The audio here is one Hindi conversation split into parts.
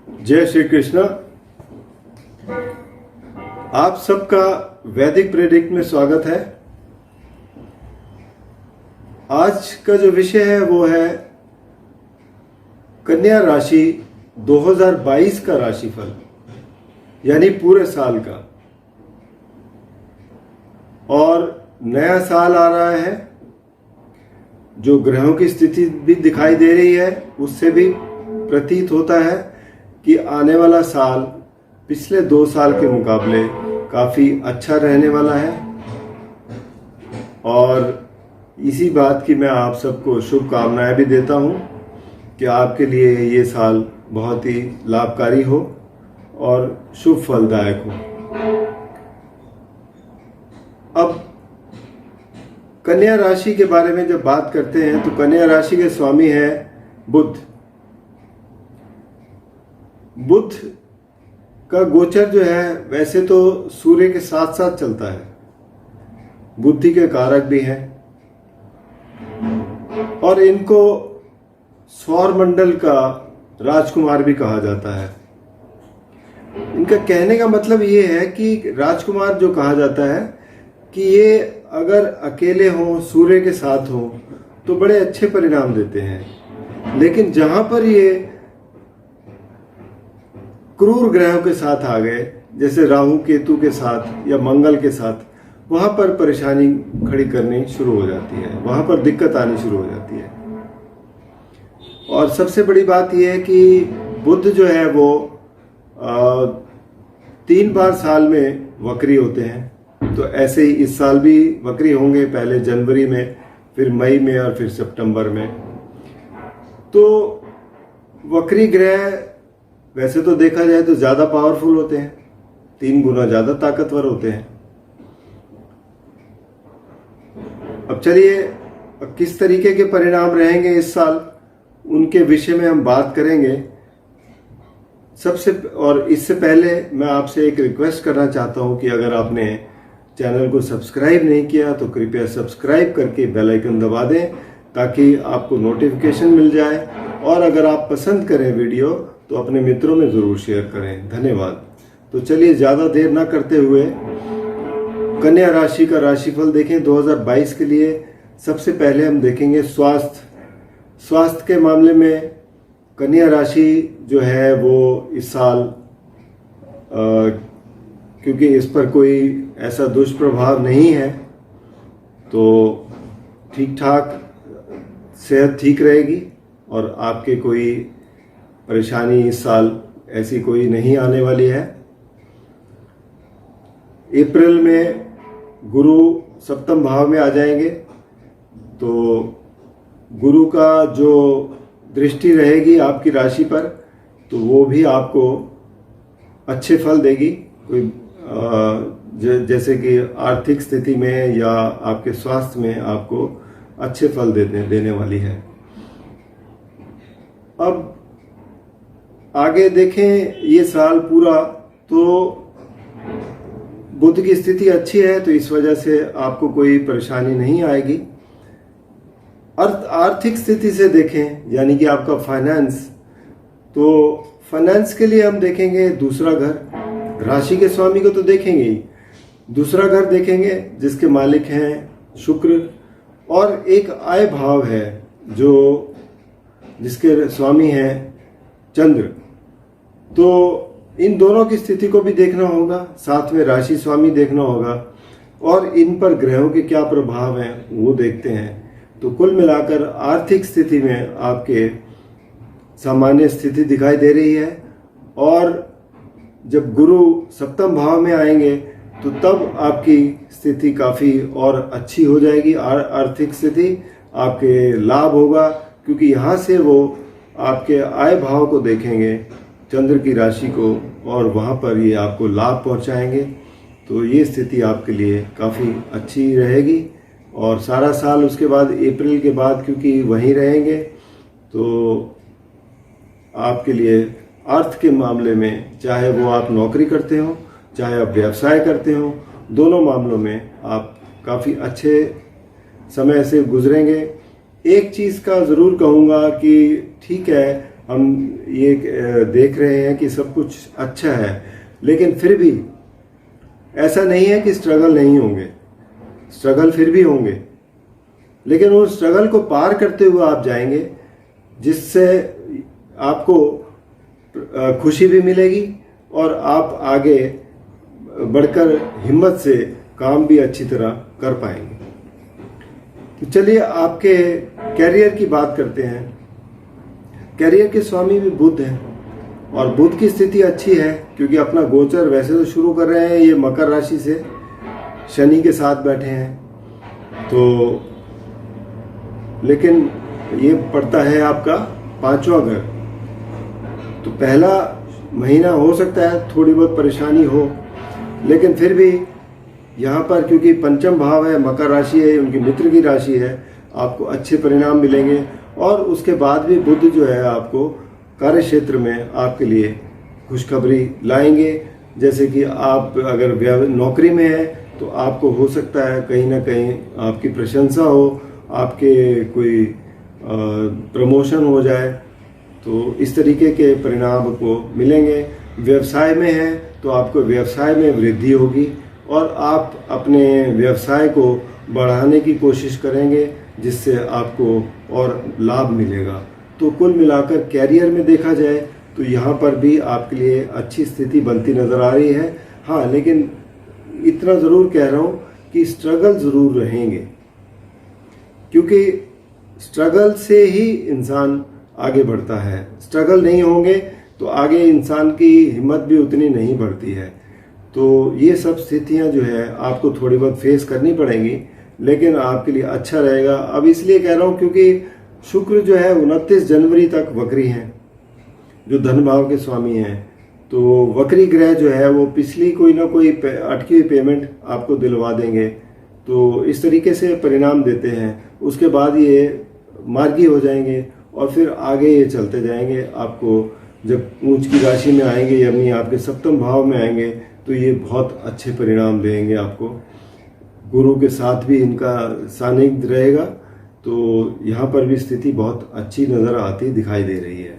जय श्री कृष्ण। आप सबका वैदिक प्रेडिक्ट में स्वागत है। आज का जो विषय है वो है कन्या राशि 2022 का राशिफल, यानी पूरे साल का। और नया साल आ रहा है, जो ग्रहों की स्थिति भी दिखाई दे रही है उससे भी प्रतीत होता है कि आने वाला साल पिछले 2 साल के मुकाबले काफ़ी अच्छा रहने वाला है। और इसी बात की मैं आप सबको शुभकामनाएं भी देता हूं कि आपके लिए ये साल बहुत ही लाभकारी हो और शुभ फलदायक हो। अब कन्या राशि के बारे में जब बात करते हैं तो कन्या राशि के स्वामी है बुध। बुध का गोचर जो है वैसे तो सूर्य के साथ साथ चलता है, बुद्धि के कारक भी हैं और इनको सौर मंडल का राजकुमार भी कहा जाता है। इनका कहने का मतलब ये है कि राजकुमार जो कहा जाता है कि ये अगर अकेले हों, सूर्य के साथ हों तो बड़े अच्छे परिणाम देते हैं, लेकिन जहां पर ये क्रूर ग्रहों के साथ आ गए, जैसे राहु केतु के साथ या मंगल के साथ, वहां पर परेशानी खड़ी करनी शुरू हो जाती है, वहां पर दिक्कत आनी शुरू हो जाती है। और सबसे बड़ी बात यह है कि बुध जो है वो 3 बार साल में वक्री होते हैं। तो ऐसे ही इस साल भी वक्री होंगे, पहले जनवरी में, फिर मई में और फिर सितंबर में। तो वक्री ग्रह वैसे तो देखा जाए तो ज्यादा पावरफुल होते हैं, 3 गुना ज्यादा ताकतवर होते हैं। अब चलिए किस तरीके के परिणाम रहेंगे इस साल, उनके विषय में हम बात करेंगे। और इससे पहले मैं आपसे एक रिक्वेस्ट करना चाहता हूं कि अगर आपने चैनल को सब्सक्राइब नहीं किया तो कृपया सब्सक्राइब करके बेल आइकन दबा दें ताकि आपको नोटिफिकेशन मिल जाए। और अगर आप पसंद करें वीडियो तो अपने मित्रों में जरूर शेयर करें। धन्यवाद। तो चलिए ज्यादा देर ना करते हुए कन्या राशि का राशिफल देखें 2022 के लिए। सबसे पहले हम देखेंगे स्वास्थ्य के मामले में कन्या राशि जो है वो इस साल क्योंकि इस पर कोई ऐसा दुष्प्रभाव नहीं है तो ठीक ठाक सेहत ठीक रहेगी और आपके कोई परेशानी इस साल ऐसी कोई नहीं आने वाली है। अप्रैल में गुरु सप्तम भाव में आ जाएंगे, तो गुरु का जो दृष्टि रहेगी आपकी राशि पर तो वो भी आपको अच्छे फल देगी। कोई जैसे कि आर्थिक स्थिति में या आपके स्वास्थ्य में आपको अच्छे फल देने वाली है। अब आगे देखें ये साल पूरा, तो बुध की स्थिति अच्छी है तो इस वजह से आपको कोई परेशानी नहीं आएगी। आर्थिक स्थिति से देखें यानी कि आपका फाइनेंस, तो फाइनेंस के लिए हम देखेंगे दूसरा घर। राशि के स्वामी को तो देखेंगे ही, दूसरा घर देखेंगे जिसके मालिक हैं शुक्र, और एक आय भाव है जो जिसके स्वामी हैं चंद्र। तो इन दोनों की स्थिति को भी देखना होगा, साथ में राशि स्वामी देखना होगा और इन पर ग्रहों के क्या प्रभाव हैं वो देखते हैं। तो कुल मिलाकर आर्थिक स्थिति में आपके सामान्य स्थिति दिखाई दे रही है। और जब गुरु सप्तम भाव में आएंगे तो तब आपकी स्थिति काफ़ी और अच्छी हो जाएगी। आर्थिक स्थिति आपके लाभ होगा क्योंकि यहाँ से वो आपके आय भाव को देखेंगे, चंद्र की राशि को, और वहाँ पर ये आपको लाभ पहुँचाएंगे। तो ये स्थिति आपके लिए काफ़ी अच्छी रहेगी। और सारा साल उसके बाद अप्रैल के बाद क्योंकि वहीं रहेंगे तो आपके लिए अर्थ के मामले में, चाहे वो आप नौकरी करते हो चाहे आप व्यवसाय करते हो, दोनों मामलों में आप काफ़ी अच्छे समय से गुजरेंगे। एक चीज़ का ज़रूर कहूँगा कि ठीक है हम ये देख रहे हैं कि सब कुछ अच्छा है, लेकिन फिर भी ऐसा नहीं है कि स्ट्रगल नहीं होंगे, स्ट्रगल फिर भी होंगे, लेकिन उस स्ट्रगल को पार करते हुए आप जाएंगे, जिससे आपको खुशी भी मिलेगी और आप आगे बढ़कर हिम्मत से काम भी अच्छी तरह कर पाएंगे। तो चलिए आपके कैरियर की बात करते हैं। कैरियर के स्वामी भी बुध हैं और बुध की स्थिति अच्छी है, क्योंकि अपना गोचर वैसे तो शुरू कर रहे हैं ये मकर राशि से, शनि के साथ बैठे हैं, तो लेकिन ये पड़ता है आपका 5वां घर। तो पहला महीना हो सकता है थोड़ी बहुत परेशानी हो, लेकिन फिर भी यहाँ पर क्योंकि पंचम भाव है, मकर राशि है, उनकी मित्र की राशि है, आपको अच्छे परिणाम मिलेंगे। और उसके बाद भी बुध जो है आपको कार्य क्षेत्र में आपके लिए खुशखबरी लाएंगे। जैसे कि आप अगर नौकरी में है तो आपको हो सकता है कहीं ना कहीं आपकी प्रशंसा हो, आपके कोई प्रमोशन हो जाए, तो इस तरीके के परिणाम को मिलेंगे। व्यवसाय में है तो आपको व्यवसाय में वृद्धि होगी और आप अपने व्यवसाय को बढ़ाने की कोशिश करेंगे, जिससे आपको और लाभ मिलेगा। तो कुल मिलाकर कैरियर में देखा जाए तो यहाँ पर भी आपके लिए अच्छी स्थिति बनती नज़र आ रही है। हाँ, लेकिन इतना ज़रूर कह रहा हूँ कि स्ट्रगल ज़रूर रहेंगे, क्योंकि स्ट्रगल से ही इंसान आगे बढ़ता है। स्ट्रगल नहीं होंगे तो आगे इंसान की हिम्मत भी उतनी नहीं बढ़ती है। तो ये सब स्थितियां जो है आपको थोड़ी बहुत फेस करनी पड़ेंगी, लेकिन आपके लिए अच्छा रहेगा। अब इसलिए कह रहा हूँ क्योंकि शुक्र जो है 29 जनवरी तक वक्री हैं, जो धन भाव के स्वामी हैं। तो वक्री ग्रह जो है वो पिछली कोई ना कोई अटकी हुई पेमेंट आपको दिलवा देंगे, तो इस तरीके से परिणाम देते हैं। उसके बाद ये मार्गी हो जाएंगे और फिर आगे ये चलते जाएंगे। आपको जब ऊंच की राशि में आएंगे, यानी आपके सप्तम भाव में आएंगे, तो ये बहुत अच्छे परिणाम देंगे आपको। गुरु के साथ भी इनका सानिध्य रहेगा, तो यहाँ पर भी स्थिति बहुत अच्छी नज़र आती दिखाई दे रही है।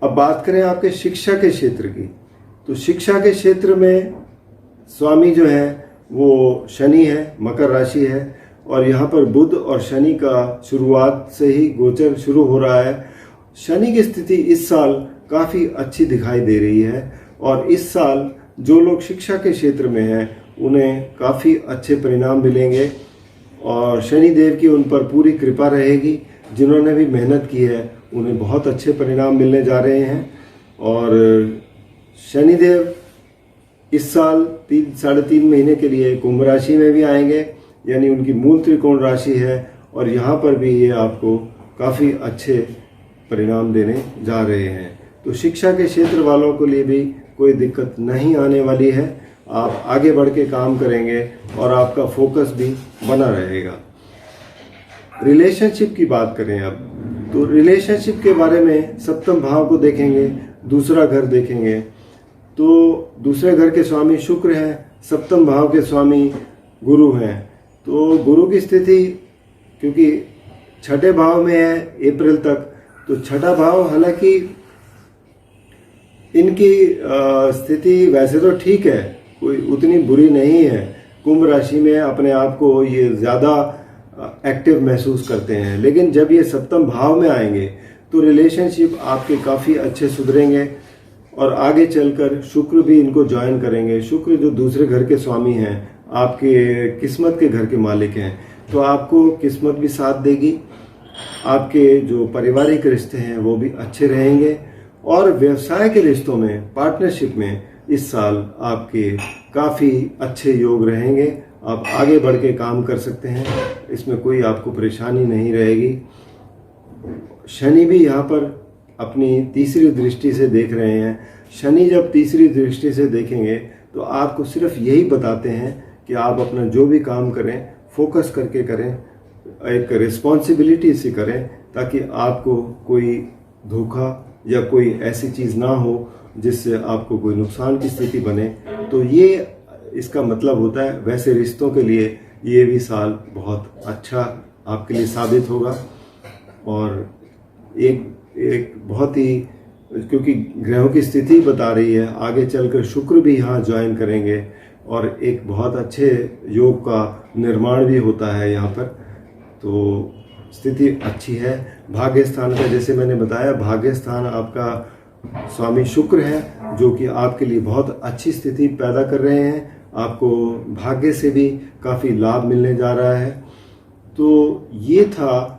अब बात करें आपके शिक्षा के क्षेत्र की, तो शिक्षा के क्षेत्र में स्वामी जो है वो शनि है, मकर राशि है, और यहाँ पर बुध और शनि का शुरुआत से ही गोचर शुरू हो रहा है। शनि की स्थिति इस साल काफ़ी अच्छी दिखाई दे रही है, और इस साल जो लोग शिक्षा के क्षेत्र में हैं उन्हें काफ़ी अच्छे परिणाम मिलेंगे और शनि देव की उन पर पूरी कृपा रहेगी। जिन्होंने भी मेहनत की है उन्हें बहुत अच्छे परिणाम मिलने जा रहे हैं। और शनिदेव इस साल 3-3.5 महीने के लिए कुंभ राशि में भी आएंगे, यानी उनकी मूल त्रिकोण राशि है, और यहाँ पर भी ये आपको काफ़ी अच्छे परिणाम देने जा रहे हैं। तो शिक्षा के क्षेत्र वालों के लिए भी कोई दिक्कत नहीं आने वाली है। आप आगे बढ़ के काम करेंगे और आपका फोकस भी बना रहेगा। रिलेशनशिप की बात करें अब, तो रिलेशनशिप के बारे में सप्तम भाव को देखेंगे, दूसरा घर देखेंगे। तो दूसरे घर के स्वामी शुक्र हैं, सप्तम भाव के स्वामी गुरु हैं। तो गुरु की स्थिति क्योंकि छठे भाव में है अप्रैल तक, तो छठा भाव हालांकि इनकी स्थिति वैसे तो ठीक है, कोई उतनी बुरी नहीं है। कुंभ राशि में अपने आप को ये ज़्यादा एक्टिव महसूस करते हैं, लेकिन जब ये सप्तम भाव में आएंगे तो रिलेशनशिप आपके काफ़ी अच्छे सुधरेंगे और आगे चलकर शुक्र भी इनको ज्वाइन करेंगे। शुक्र जो दूसरे घर के स्वामी हैं, आपके किस्मत के घर के मालिक हैं, तो आपको किस्मत भी साथ देगी। आपके जो पारिवारिक रिश्ते हैं वो भी अच्छे रहेंगे, और व्यवसाय के रिश्तों में, पार्टनरशिप में इस साल आपके काफ़ी अच्छे योग रहेंगे। आप आगे बढ़ के काम कर सकते हैं, इसमें कोई आपको परेशानी नहीं रहेगी। शनि भी यहाँ पर अपनी तीसरी दृष्टि से देख रहे हैं। शनि जब तीसरी दृष्टि से देखेंगे तो आपको सिर्फ यही बताते हैं कि आप अपना जो भी काम करें फोकस करके करें, एक रिस्पॉन्सिबिलिटी से करें, ताकि आपको कोई धोखा या कोई ऐसी चीज़ ना हो जिससे आपको कोई नुकसान की स्थिति बने। तो ये इसका मतलब होता है। वैसे रिश्तों के लिए ये भी साल बहुत अच्छा आपके लिए साबित होगा। और एक एक बहुत ही, क्योंकि ग्रहों की स्थिति बता रही है आगे चलकर शुक्र भी यहाँ ज्वाइन करेंगे और एक बहुत अच्छे योग का निर्माण भी होता है यहाँ पर। तो स्थिति अच्छी है। भाग्य स्थान का जैसे मैंने बताया, भाग्य स्थान आपका स्वामी शुक्र है जो कि आपके लिए बहुत अच्छी स्थिति पैदा कर रहे हैं। आपको भाग्य से भी काफ़ी लाभ मिलने जा रहा है। तो ये था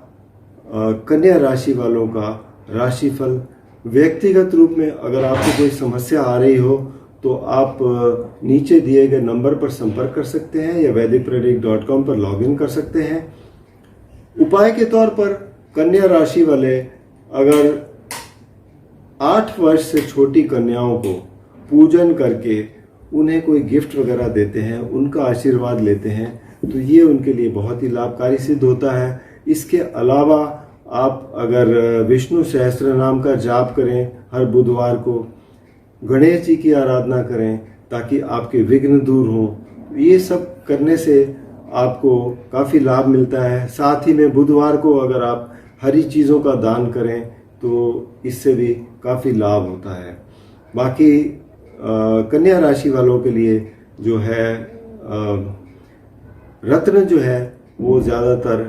कन्या राशि वालों का राशिफल। व्यक्तिगत रूप में अगर आपको कोई समस्या आ रही हो तो आप नीचे दिए गए नंबर पर संपर्क कर सकते हैं या vedicpredict.com पर लॉगिन कर सकते हैं। उपाय के तौर पर कन्या राशि वाले अगर 8 वर्ष से छोटी कन्याओं को पूजन करके उन्हें कोई गिफ्ट वगैरह देते हैं, उनका आशीर्वाद लेते हैं, तो ये उनके लिए बहुत ही लाभकारी सिद्ध होता है। इसके अलावा आप अगर विष्णु सहस्त्र नाम का जाप करें हर बुधवार को, गणेश जी की आराधना करें ताकि आपके विघ्न दूर हों, ये सब करने से आपको काफ़ी लाभ मिलता है। साथ ही में बुधवार को अगर आप हरी चीज़ों का दान करें तो इससे भी काफ़ी लाभ होता है। बाकी कन्या राशि वालों के लिए जो है रत्न जो है वो ज़्यादातर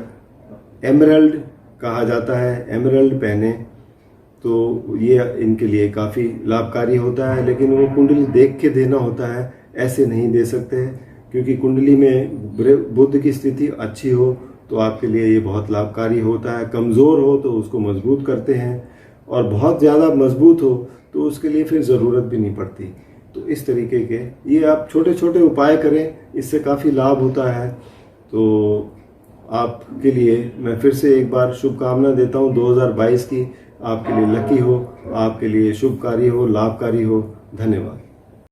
एमरल्ड कहा जाता है। एमरल्ड पहने तो ये इनके लिए काफ़ी लाभकारी होता है, लेकिन वो कुंडली देख के देना होता है, ऐसे नहीं दे सकते क्योंकि कुंडली में बुध की स्थिति अच्छी हो तो आपके लिए ये बहुत लाभकारी होता है। कमज़ोर हो तो उसको मजबूत करते हैं और बहुत ज़्यादा मजबूत हो तो उसके लिए फिर ज़रूरत भी नहीं पड़ती। तो इस तरीके के ये आप छोटे छोटे उपाय करें, इससे काफ़ी लाभ होता है। तो आपके लिए मैं फिर से एक बार शुभकामना देता हूँ 2022 की। आपके लिए लकी हो, आपके लिए शुभकारी हो, लाभकारी हो। धन्यवाद।